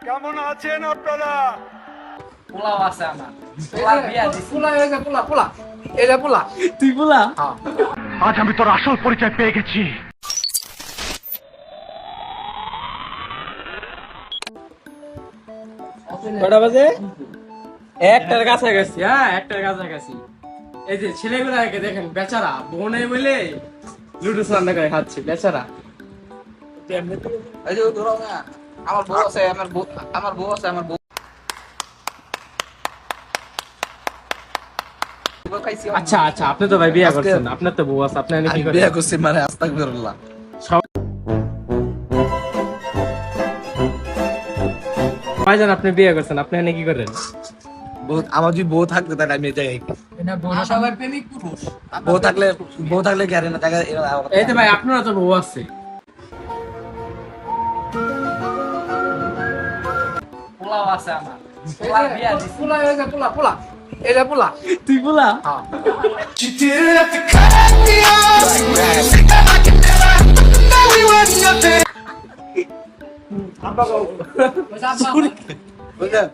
কেমন আছেন আপনারা? পোলাও আছে আমার। পোলা বিয়া দিছি। পোলা হয়ে গেছে, পোলা পোলা এটা পোলা। তুই পোলা? আজ আমি তোর আসল পরিচয় পেয়ে গেছি। কটা বাজে? একটার কাছাকাছি। হ্যাঁ, একটার কাছাকাছি। এই যে ছেলেগুলাকে দেখেন, বেচারা বোনে বলে লুডো রান্না করে খাচ্ছে, বেচারা। এই যে ধরো না, আমার বউ আছে, আমার বউ আছে, আমার বউ খাইছি। আচ্ছা আচ্ছা, আপনি তো ভাই বিয়ে করছেন, আপনার তো বউ আছে, আপনি এনে কি আমি করেন? বিয়ে করছি মানে আস্তাগফিরুল্লাহ। ভাইজান, আপনি বিয়ে করছেন, আপনি এনে কি করেন? আমার যদি বউ থাকতো তাহলে আমি এই জায়গায় সবাই প্রেমিক পুরুষ। বউ থাকলে কি আর না জায়গায় এই তো ভাই, আপনারও তো বউ আছে। পোলাও আছে আমার। পোলা বিয়া দিছি। পোলা হয়ে গেছে, পোলা পোলা এটা পোলা। তুই পোলা? বুঝলেন?